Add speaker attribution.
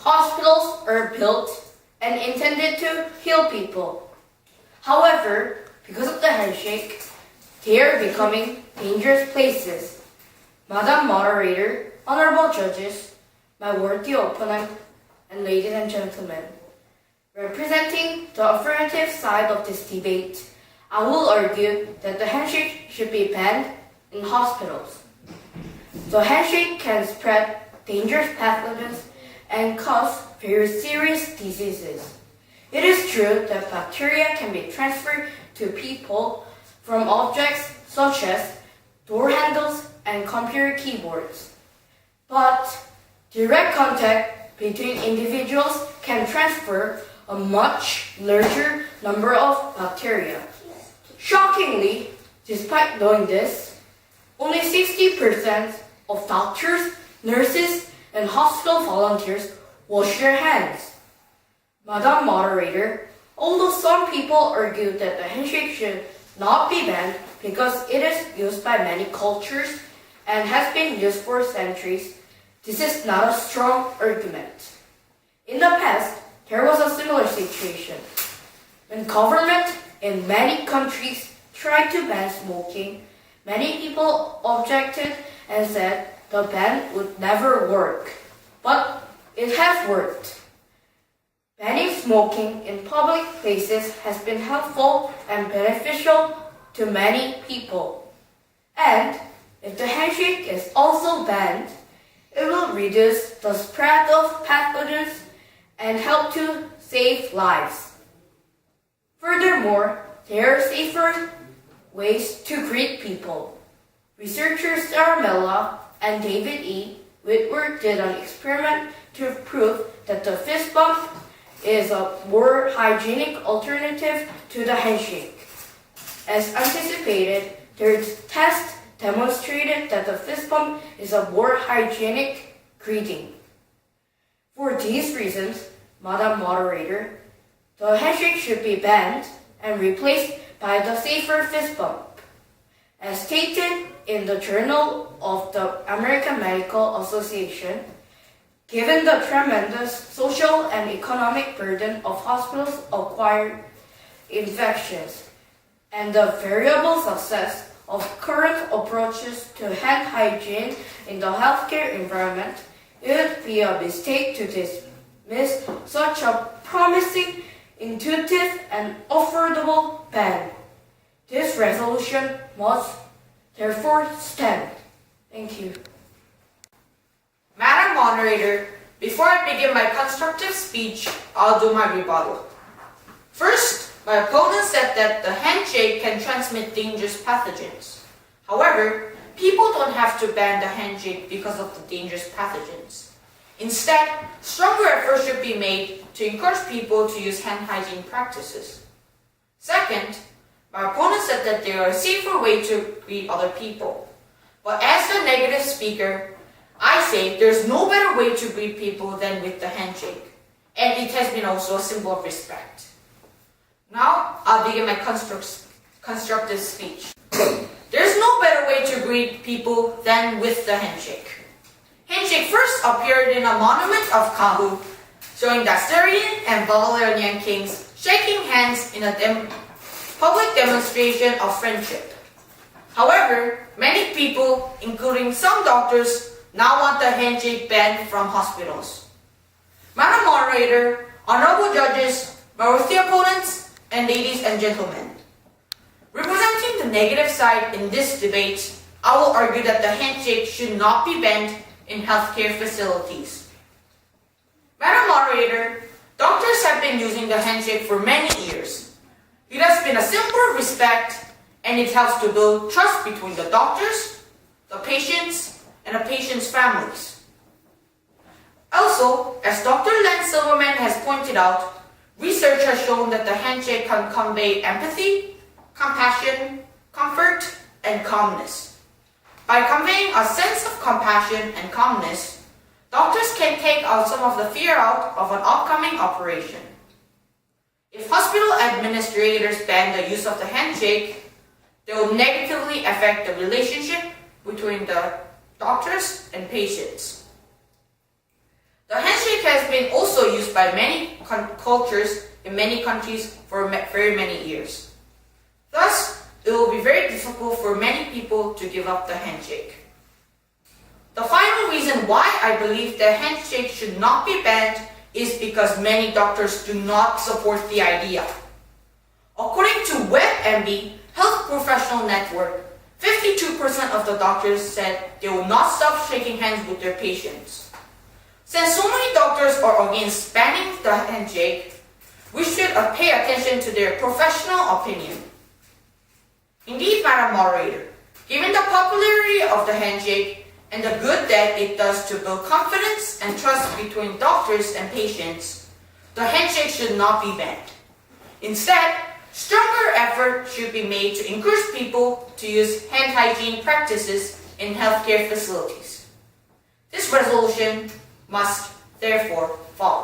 Speaker 1: Hospitals are built and intended to heal people. However, because of the handshake, they are becoming dangerous places. Madam Moderator, Honorable Judges, my worthy opponent, and ladies and gentlemen, representing the affirmative side of this debate, I will argue that the handshake should be banned in hospitals. The handshake can spread dangerous pathogens and cause very serious diseases. It is true that bacteria can be transferred to people from objects such as door handles and computer keyboards. But direct contact between individuals can transfer a much larger number of bacteria. Shockingly, despite knowing this, only 60% of doctors, nurses, and hospital volunteers wash their hands. Madam Moderator, although some people argue that the handshake should not be banned because it is used by many cultures and has been used for centuries, this is not a strong argument. In the past, there was a similar situation. When government in many countries tried to ban smoking, many people objected and said the ban would never work. But it has worked. Banning smoking in public places has been helpful and beneficial to many people. And if the handshake is also banned, it will reduce the spread of pathogens and help to save lives. Furthermore, there are safer ways to greet people. Researchers Sarah Mella and David E. Whitworth did an experiment to prove that the fist bump is a more hygienic alternative to the handshake. As anticipated, their test demonstrated that the fist bump is a more hygienic greeting. For these reasons, Madam Moderator, the handshake should be banned and replaced by the safer fist bump. As stated in the Journal of the American Medical Association, given the tremendous social and economic burden of hospitals-acquired infections and the variable success of current approaches to hand hygiene in the healthcare environment, it would be a mistake to dismiss such a promising, intuitive, and affordable ban. This resolution must therefore stand. Thank you.
Speaker 2: Madam Moderator, before I begin my constructive speech, I'll do my rebuttal. First, my opponent said that the handshake can transmit dangerous pathogens. However, people don't have to ban the handshake because of the dangerous pathogens. Instead, stronger efforts should be made to encourage people to use hand hygiene practices. Second, my opponent said that there are a safer way to greet other people. But as the negative speaker, I say there's no better way to greet people than with the handshake. And it has been also a symbol of respect. Now, I'll begin my constructive speech. There's no better way to greet people than with the handshake. Handshake first appeared in a monument of Kahu, showing the Assyrian and Babylonian kings shaking hands in a public demonstration of friendship. However, many people, including some doctors, now want the handshake banned from hospitals. Madam Moderator, Honorable Judges, my worthy opponents, and ladies and gentlemen, representing the negative side in this debate, I will argue that the handshake should not be banned in healthcare facilities. Madam Moderator, doctors have been using the handshake for many years. It has been a symbol of respect, and it helps to build trust between the doctors, the patients, and the patients' families. Also, as Dr. Len Silverman has pointed out, research has shown that the handshake can convey empathy, compassion, comfort, and calmness. By conveying a sense of compassion and calmness, doctors can take out some of the fear out of an upcoming operation. If hospital administrators ban the use of the handshake, they will negatively affect the relationship between the doctors and patients. The handshake has been also used by many cultures in many countries for very many years. Thus, it will be very difficult for many people to give up the handshake. The final reason why I believe the handshake should not be banned is because many doctors do not support the idea. According to WebMD Health Professional Network, 52% of the doctors said they will not stop shaking hands with their patients. Since so many doctors are against banning the handshake, we should pay attention to their professional opinion. Indeed, Madam Moderator, given the popularity of the handshake and the good that it does to build confidence and trust between doctors and patients, the handshake should not be banned. Instead, stronger effort should be made to encourage people to use hand hygiene practices in healthcare facilities. This resolution must therefore fall.